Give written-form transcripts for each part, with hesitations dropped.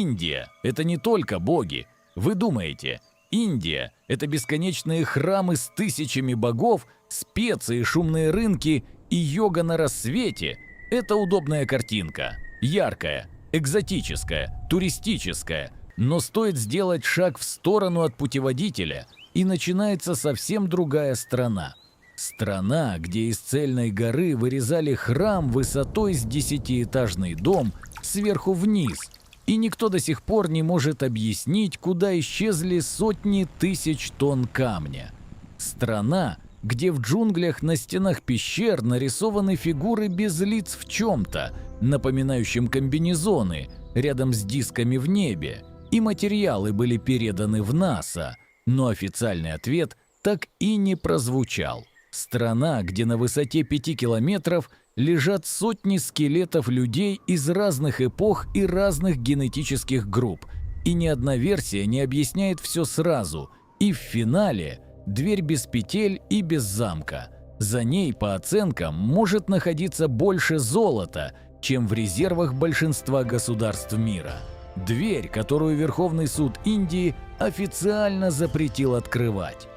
Индия – это не только боги. Вы думаете, Индия – это бесконечные храмы с тысячами богов, специи, шумные рынки и йога на рассвете – это удобная картинка, яркая, экзотическая, туристическая, но стоит сделать шаг в сторону от путеводителя, и начинается совсем другая страна. Страна, где из цельной горы вырезали храм высотой с 10-этажный дом сверху вниз, и никто до сих пор не может объяснить, куда исчезли сотни тысяч тонн камня. Страна, где в джунглях на стенах пещер нарисованы фигуры без лиц в чем-то, напоминающем комбинезоны, рядом с дисками в небе, и материалы были переданы в НАСА, но официальный ответ так и не прозвучал. Страна, где на высоте 5 километров лежат сотни скелетов людей из разных эпох и разных генетических групп, и ни одна версия не объясняет все сразу, и в финале дверь без петель и без замка. За ней, по оценкам, может находиться больше золота, чем в резервах большинства государств мира. Дверь, которую Верховный суд Индии официально запретил открывать.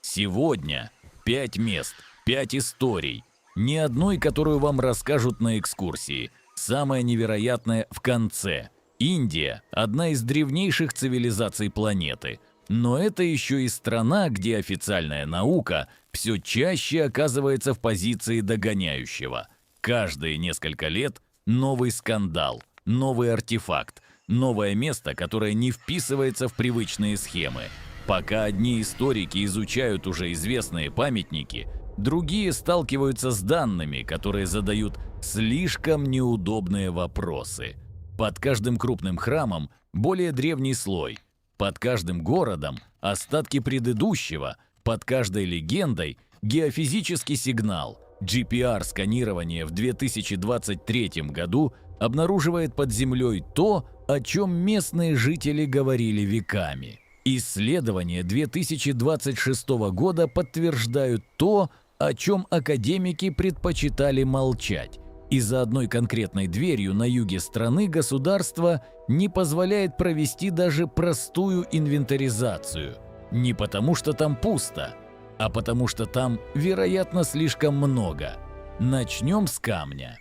Сегодня 5 мест, 5 историй. Ни одной, которую вам расскажут на экскурсии. Самое невероятное в конце. Индия – одна из древнейших цивилизаций планеты. Но это еще и страна, где официальная наука все чаще оказывается в позиции догоняющего. Каждые несколько лет новый скандал, новый артефакт, новое место, которое не вписывается в привычные схемы. Пока одни историки изучают уже известные памятники, другие сталкиваются с данными, которые задают слишком неудобные вопросы. Под каждым крупным храмом более древний слой, под каждым городом остатки предыдущего, под каждой легендой геофизический сигнал. GPR-сканирование в 2023 году обнаруживает под землей то, о чем местные жители говорили веками. Исследования 2026 года подтверждают то, о чем академики предпочитали молчать. И за одной конкретной дверью на юге страны государство не позволяет провести даже простую инвентаризацию. Не потому что там пусто, а потому что там, вероятно, слишком много. Начнем с камня.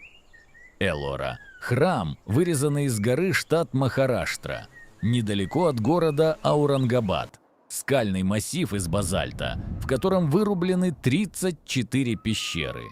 Эллора – храм, вырезанный из горы штат Махараштра, недалеко от города Аурангабад. Скальный массив из базальта, в котором вырублены 34 пещеры.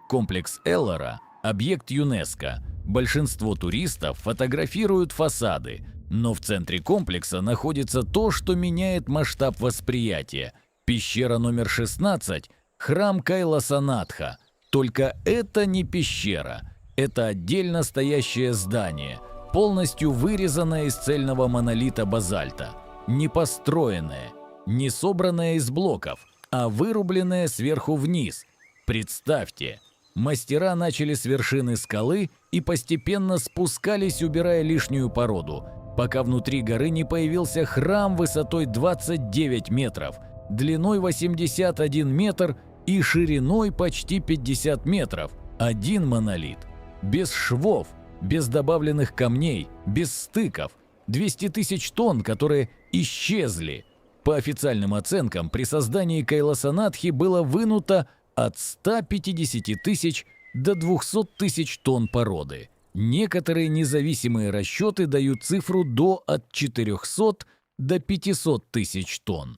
Комплекс Эллора – объект ЮНЕСКО. Большинство туристов фотографируют фасады, но в центре комплекса находится то, что меняет масштаб восприятия. Пещера номер 16 – храм Кайласанатха. Только это не пещера, это отдельно стоящее здание, полностью вырезанное из цельного монолита базальта. Не построенное, не собранное из блоков, а вырубленное сверху вниз. Представьте, мастера начали с вершины скалы и постепенно спускались, убирая лишнюю породу, пока внутри горы не появился храм высотой 29 метров, длиной 81 метр и шириной почти 50 метров. Один монолит. Без швов, без добавленных камней, без стыков. 200 тысяч тонн, которые исчезли. По официальным оценкам, при создании Кайласанатхи было вынуто от 150 тысяч до 200 тысяч тонн породы. Некоторые независимые расчеты дают цифру от 400 до 500 тысяч тонн.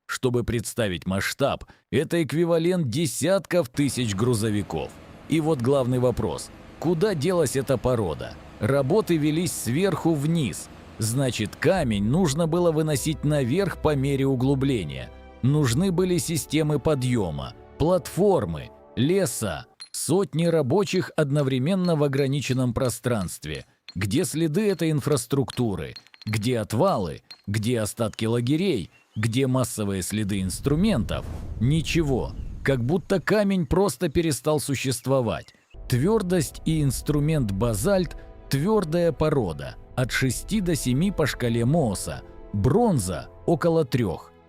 Чтобы представить масштаб, это эквивалент десятков тысяч грузовиков. И вот главный вопрос – куда делась эта порода? Работы велись сверху вниз. Значит, камень нужно было выносить наверх по мере углубления. Нужны были системы подъема, платформы, леса, сотни рабочих одновременно в ограниченном пространстве. Где следы этой инфраструктуры? Где отвалы? Где остатки лагерей? Где массовые следы инструментов? Ничего. Как будто камень просто перестал существовать. Твердость и инструмент базальт – твердая порода, от 6 до 7 по шкале Мооса, бронза – около 3,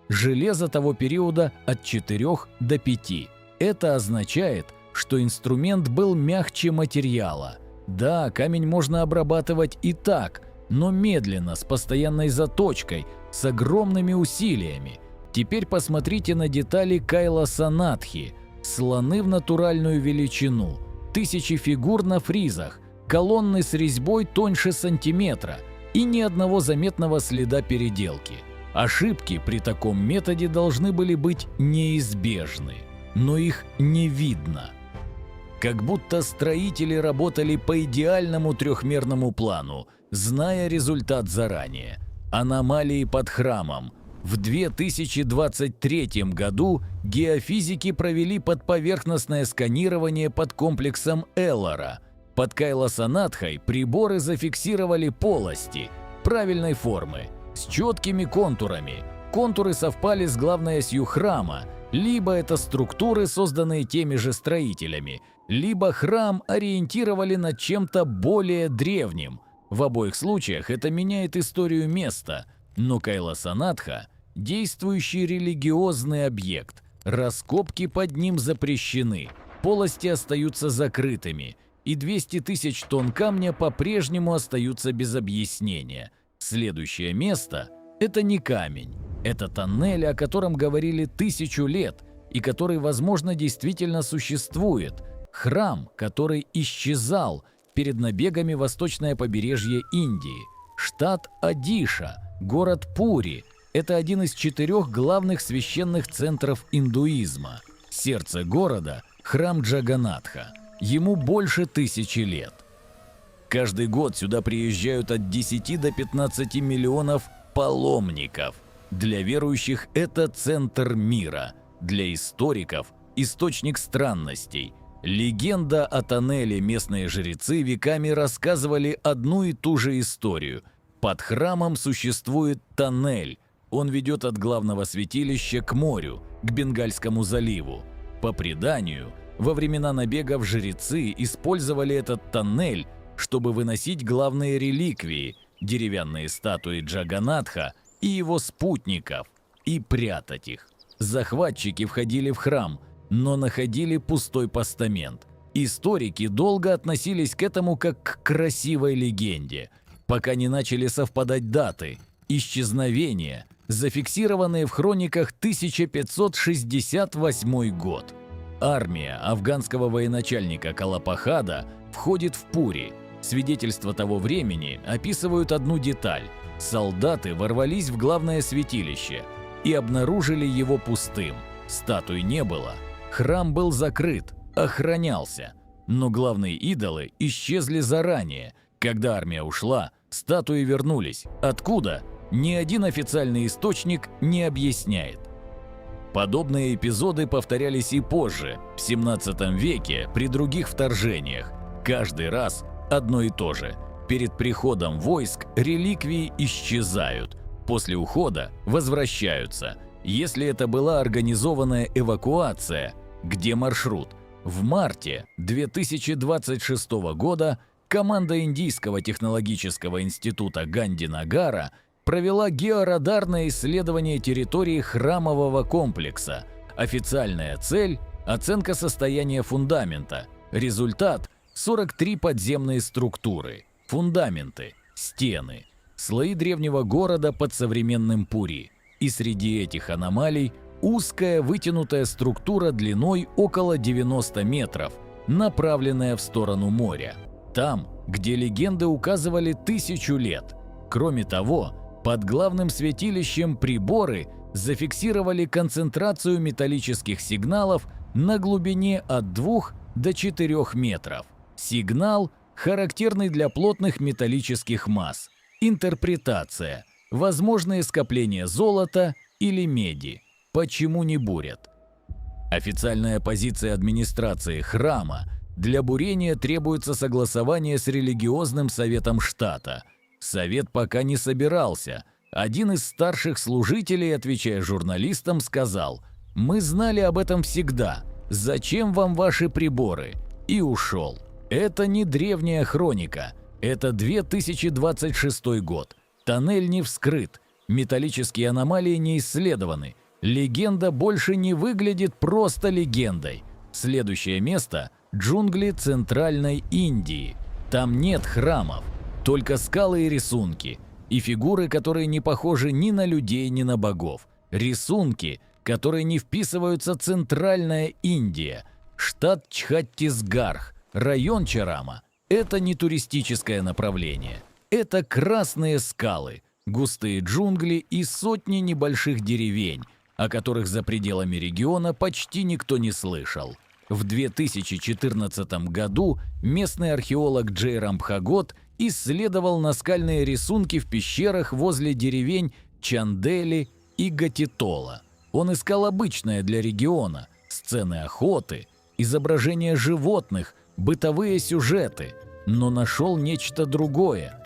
железо того периода от 4 до 5. Это означает, что инструмент был мягче материала. Да, камень можно обрабатывать и так, но медленно, с постоянной заточкой, с огромными усилиями. Теперь посмотрите на детали Кайласа-Натхи. Слоны в натуральную величину, тысячи фигур на фризах, колонны с резьбой тоньше сантиметра и ни одного заметного следа переделки. Ошибки при таком методе должны были быть неизбежны, но их не видно. Как будто строители работали по идеальному трехмерному плану, зная результат заранее. Аномалии под храмом. В 2023 году геофизики провели подповерхностное сканирование под комплексом Эллора. Под Кайласа-Натхой приборы зафиксировали полости правильной формы, с четкими контурами. Контуры совпали с главной осью храма, либо это структуры, созданные теми же строителями, либо храм ориентировали над чем-то более древним. В обоих случаях это меняет историю места, но Кайласа-Натха – действующий религиозный объект, раскопки под ним запрещены, полости остаются закрытыми, и 200 тысяч тонн камня по-прежнему остаются без объяснения. Следующее место – это не камень, это тоннель, о котором говорили 1000 лет и который, возможно, действительно существует, храм, который исчезал перед набегами восточное побережье Индии, штат Одиша, город Пури. Это один из 4 главных священных центров индуизма. Сердце города – храм Джаганатха. Ему больше 1000 лет. Каждый год сюда приезжают от 10 до 15 миллионов паломников. Для верующих это центр мира, для историков – источник странностей. Легенда о тоннеле местные жрецы веками рассказывали одну и ту же историю. Под храмом существует тоннель. Он ведет от главного святилища к морю, к Бенгальскому заливу. По преданию, во времена набегов жрецы использовали этот тоннель, чтобы выносить главные реликвии – деревянные статуи Джаганатха и его спутников, и прятать их. Захватчики входили в храм, но находили пустой постамент. Историки долго относились к этому как к красивой легенде, пока не начали совпадать даты исчезновения, зафиксированные в хрониках 1568 год. Армия афганского военачальника Калапахада входит в Пури. Свидетельства того времени описывают одну деталь. Солдаты ворвались в главное святилище и обнаружили его пустым. Статуй не было. Храм был закрыт, охранялся. Но главные идолы исчезли заранее. Когда армия ушла, статуи вернулись. Откуда? Ни один официальный источник не объясняет. Подобные эпизоды повторялись и позже, в 17 веке, при других вторжениях. Каждый раз одно и то же. Перед приходом войск реликвии исчезают, после ухода возвращаются. Если это была организованная эвакуация, где маршрут? В марте 2026 года команда Индийского технологического института Гандинагара провела георадарное исследование территории храмового комплекса. Официальная цель – оценка состояния фундамента. Результат – 43 подземные структуры, фундаменты, стены, слои древнего города под современным Пури. И среди этих аномалий узкая вытянутая структура длиной около 90 метров, направленная в сторону моря. Там, где легенды указывали 1000 лет. Кроме того, под главным святилищем приборы зафиксировали концентрацию металлических сигналов на глубине от 2 до 4 метров. Сигнал характерный для плотных металлических масс. Интерпретация. Возможные скопления золота или меди. Почему не бурят? Официальная позиция администрации храма: для бурения требуется согласование с религиозным советом штата. Совет пока не собирался. Один из старших служителей, отвечая журналистам, сказал: «Мы знали об этом всегда. Зачем вам ваши приборы?» И ушел. Это не древняя хроника. Это 2026 год. Тоннель не вскрыт. Металлические аномалии не исследованы. Легенда больше не выглядит просто легендой. Следующее место – джунгли Центральной Индии. Там нет храмов. Только скалы и рисунки, и фигуры, которые не похожи ни на людей, ни на богов. Рисунки, которые не вписываются. Центральная Индия, штат Чхаттисгарх, район Чарама. Это не туристическое направление. Это красные скалы, густые джунгли и сотни небольших деревень, о которых за пределами региона почти никто не слышал. В 2014 году местный археолог Джейрам Бхагот исследовал наскальные рисунки в пещерах возле деревень Чандели и Гатитола. Он искал обычное для региона – сцены охоты, изображения животных, бытовые сюжеты, но нашел нечто другое.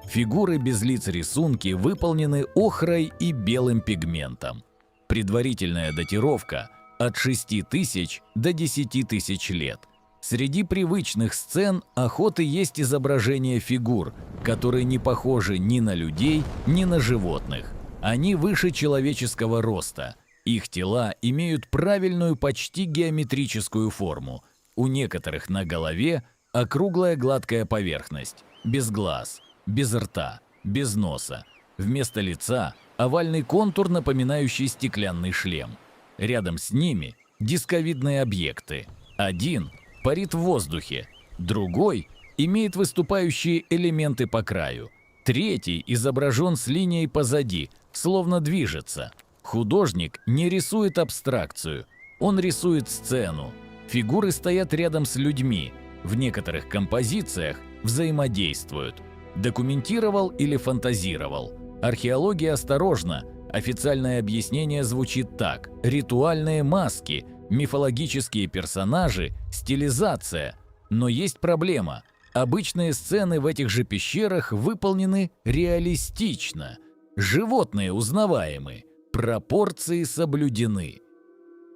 Фигуры без лиц рисунки выполнены охрой и белым пигментом. Предварительная датировка – от 6000 до 10 тысяч лет. Среди привычных сцен охоты есть изображения фигур, которые не похожи ни на людей, ни на животных. Они выше человеческого роста. Их тела имеют правильную, почти геометрическую форму. У некоторых на голове округлая гладкая поверхность, без глаз, без рта, без носа. Вместо лица овальный контур, напоминающий стеклянный шлем. Рядом с ними дисковидные объекты. Один парит в воздухе, другой имеет выступающие элементы по краю. Третий изображен с линией позади, словно движется. Художник не рисует абстракцию, он рисует сцену. Фигуры стоят рядом с людьми, в некоторых композициях взаимодействуют. Документировал или фантазировал? Археология осторожна. Официальное объяснение звучит так: ритуальные маски, мифологические персонажи, стилизация. Но есть проблема. Обычные сцены в этих же пещерах выполнены реалистично. Животные узнаваемы, пропорции соблюдены.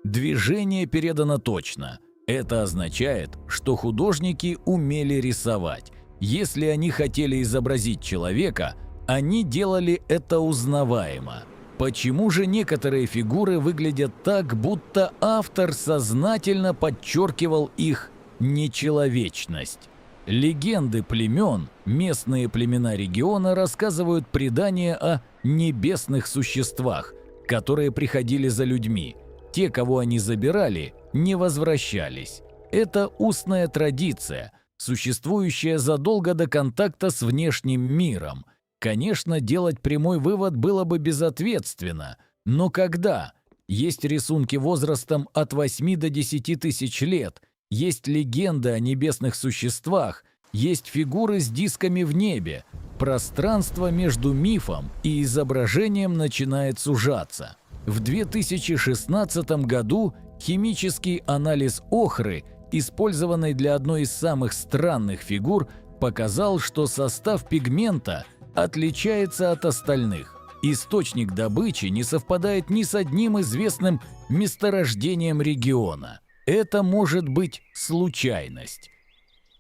Движение передано точно. Это означает, что художники умели рисовать. Если они хотели изобразить человека, они делали это узнаваемо. Почему же некоторые фигуры выглядят так, будто автор сознательно подчеркивал их нечеловечность? Легенды племен, местные племена региона рассказывают предания о небесных существах, которые приходили за людьми. Те, кого они забирали, не возвращались. Это устная традиция, существующая задолго до контакта с внешним миром. Конечно, делать прямой вывод было бы безответственно, но когда? Есть рисунки возрастом от 8 до 10 тысяч лет, есть легенды о небесных существах, есть фигуры с дисками в небе. Пространство между мифом и изображением начинает сужаться. В 2016 году химический анализ охры, использованный для одной из самых странных фигур, показал, что состав пигмента отличается от остальных. Источник добычи не совпадает ни с одним известным месторождением региона. Это может быть случайность.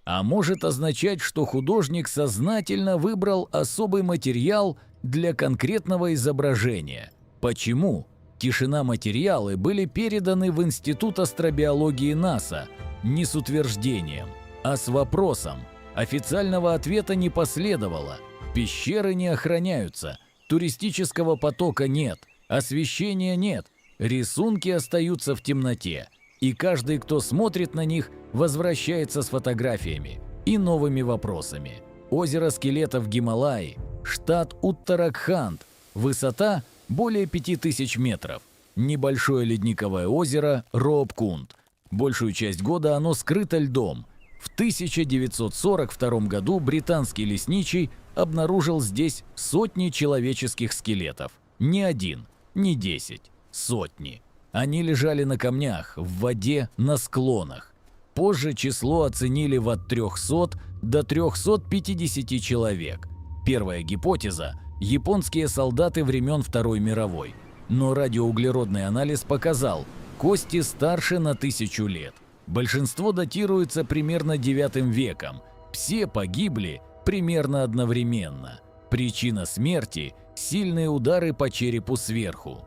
А может означать, что художник сознательно выбрал особый материал для конкретного изображения. Почему? Тишина-материалы были переданы в Институт астробиологии НАСА не с утверждением, а с вопросом. Официального ответа не последовало. Пещеры не охраняются, туристического потока нет, освещения нет, рисунки остаются в темноте, и каждый, кто смотрит на них, возвращается с фотографиями и новыми вопросами. Озеро скелетов Гималаи, штат Уттараханд, высота более 5000 метров, небольшое ледниковое озеро Роопкунд. Большую часть года оно скрыто льдом. В 1942 году британский лесничий обнаружил здесь сотни человеческих скелетов. Не один, не 10, сотни. Они лежали на камнях, в воде, на склонах. Позже число оценили от 300 до 350 человек. Первая гипотеза – японские солдаты времен Второй мировой. Но радиоуглеродный анализ показал – кости старше на 1000 лет. Большинство датируется примерно 9 веком. Все погибли примерно одновременно. Причина смерти – сильные удары по черепу сверху.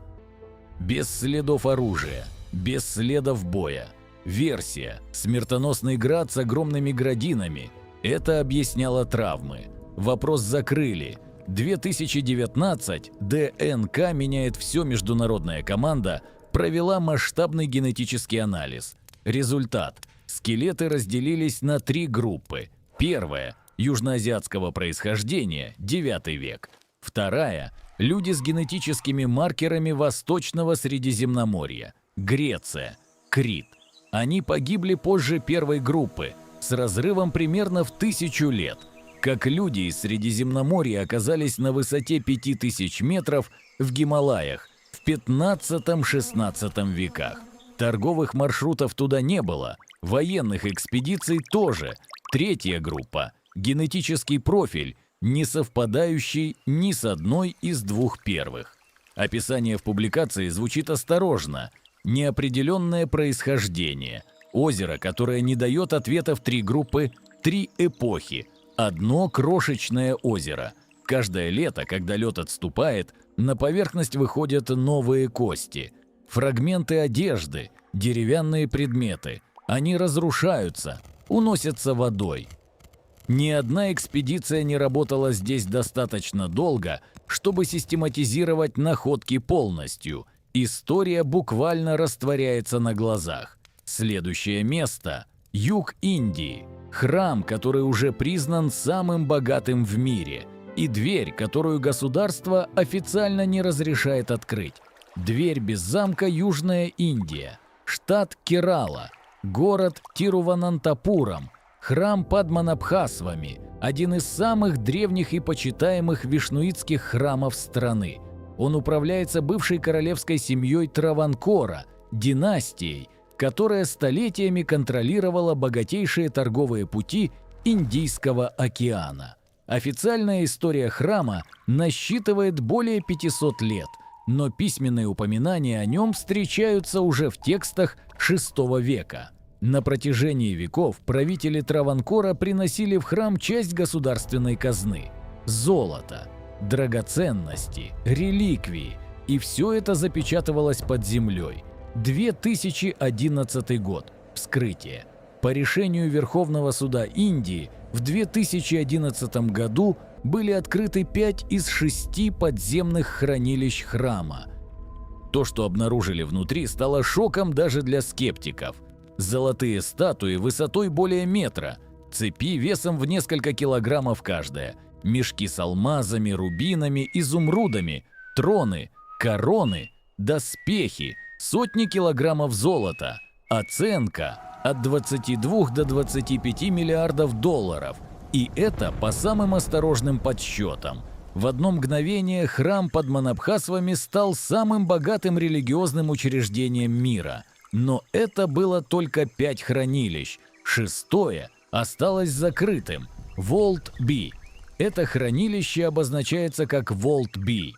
Без следов оружия, без следов боя. Версия – смертоносный град с огромными градинами. Это объясняло травмы. Вопрос закрыли. 2019 ДНК меняет все международная команда провела масштабный генетический анализ. Результат. Скелеты разделились на 3 группы. Первая – южноазиатского происхождения, 9 век. Вторая – люди с генетическими маркерами Восточного Средиземноморья, Греция, Крит. Они погибли позже первой группы, с разрывом примерно в 1000 лет. Как люди из Средиземноморья оказались на высоте 5000 метров в Гималаях в 15-16 веках. Торговых маршрутов туда не было, военных экспедиций тоже. Третья группа – генетический профиль, не совпадающий ни с одной из 2 первых. Описание в публикации звучит осторожно. Неопределенное происхождение. Озеро, которое не дает ответа в 3 группы, 3 эпохи. Одно крошечное озеро. Каждое лето, когда лед отступает, на поверхность выходят новые кости. Фрагменты одежды, деревянные предметы. Они разрушаются, уносятся водой. Ни одна экспедиция не работала здесь достаточно долго, чтобы систематизировать находки полностью. История буквально растворяется на глазах. Следующее место – юг Индии. Храм, который уже признан самым богатым в мире. И дверь, которую государство официально не разрешает открыть. Дверь без замка Южная Индия. Штат Керала. Город Тируванантапурам. Храм Падманабхасвами – один из самых древних и почитаемых вишнуитских храмов страны. Он управляется бывшей королевской семьей Траванкора, династией, которая столетиями контролировала богатейшие торговые пути Индийского океана. Официальная история храма насчитывает более 500 лет, но письменные упоминания о нем встречаются уже в текстах VI века. На протяжении веков правители Траванкора приносили в храм часть государственной казны – золото, драгоценности, реликвии, и все это запечатывалось под землей. 2011 год. Вскрытие. По решению Верховного суда Индии в 2011 году были открыты 5 из 6 подземных хранилищ храма. То, что обнаружили внутри, стало шоком даже для скептиков. Золотые статуи высотой более метра, цепи весом в несколько килограммов каждая, мешки с алмазами, рубинами, изумрудами, троны, короны, доспехи, сотни килограммов золота, оценка от 22 до 25 миллиардов долларов. И это по самым осторожным подсчетам. В одно мгновение храм Падманабхасвами стал самым богатым религиозным учреждением мира. Но это было только 5 хранилищ. 6-е осталось закрытым – Vault B. Это хранилище обозначается как Vault B.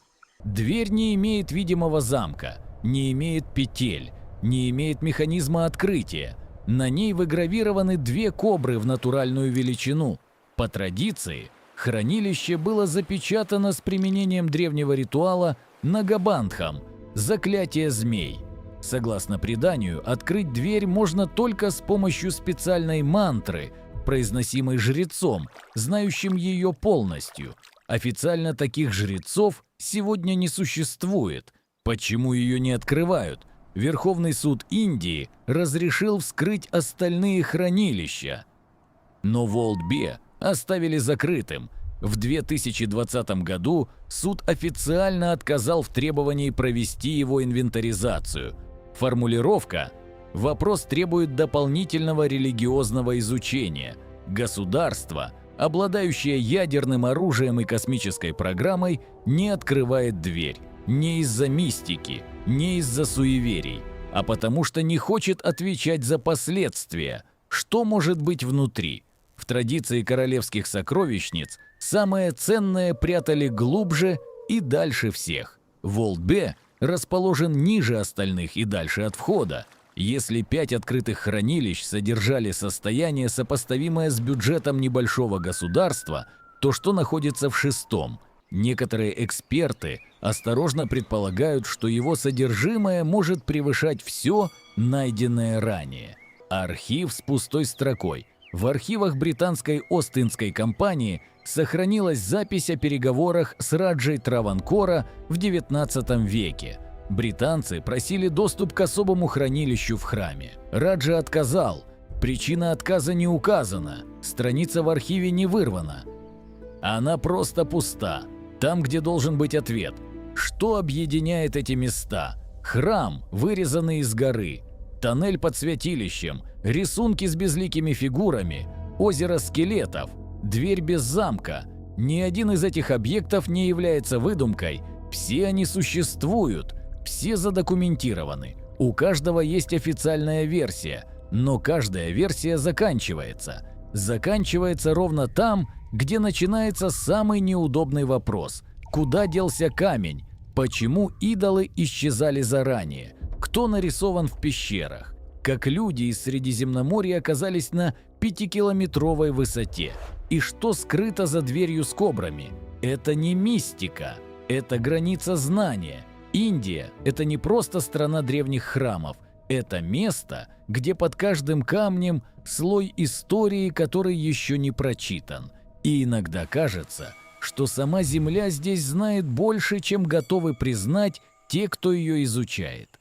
Дверь не имеет видимого замка, не имеет петель, не имеет механизма открытия. На ней выгравированы 2 кобры в натуральную величину. По традиции, хранилище было запечатано с применением древнего ритуала Нагабандхам – заклятие змей. Согласно преданию, открыть дверь можно только с помощью специальной мантры, произносимой жрецом, знающим ее полностью. Официально таких жрецов сегодня не существует. Почему ее не открывают? Верховный суд Индии разрешил вскрыть остальные хранилища. Но Vault B оставили закрытым. В 2020 году суд официально отказал в требовании провести его инвентаризацию. Формулировка: вопрос требует дополнительного религиозного изучения. Государство, обладающее ядерным оружием и космической программой, не открывает дверь. Не из-за мистики, не из-за суеверий, а потому что не хочет отвечать за последствия. Что может быть внутри? В традиции королевских сокровищниц самое ценное прятали глубже и дальше всех. Vault B расположен ниже остальных и дальше от входа. Если 5 открытых хранилищ содержали состояние, сопоставимое с бюджетом небольшого государства, то что находится в 6-м? Некоторые эксперты осторожно предполагают, что его содержимое может превышать все, найденное ранее. Архив с пустой строкой. В архивах британской Остинской компании сохранилась запись о переговорах с Раджей Траванкора в XIX веке. Британцы просили доступ к особому хранилищу в храме. Раджа отказал. Причина отказа не указана, страница в архиве не вырвана. Она просто пуста, там, где должен быть ответ. Что объединяет эти места? Храм, вырезанный из горы, тоннель под святилищем, рисунки с безликими фигурами, озеро скелетов, дверь без замка. Ни один из этих объектов не является выдумкой, все они существуют, все задокументированы. У каждого есть официальная версия, но каждая версия заканчивается. Заканчивается ровно там, где начинается самый неудобный вопрос. Куда делся камень? Почему идолы исчезали заранее? Кто нарисован в пещерах? Как люди из Средиземноморья оказались на 5-километровой высоте? И что скрыто за дверью с кобрами? Это не мистика, это граница знания. Индия – это не просто страна древних храмов, это место, где под каждым камнем слой истории, который еще не прочитан. И иногда кажется, что сама Земля здесь знает больше, чем готовы признать те, кто ее изучает.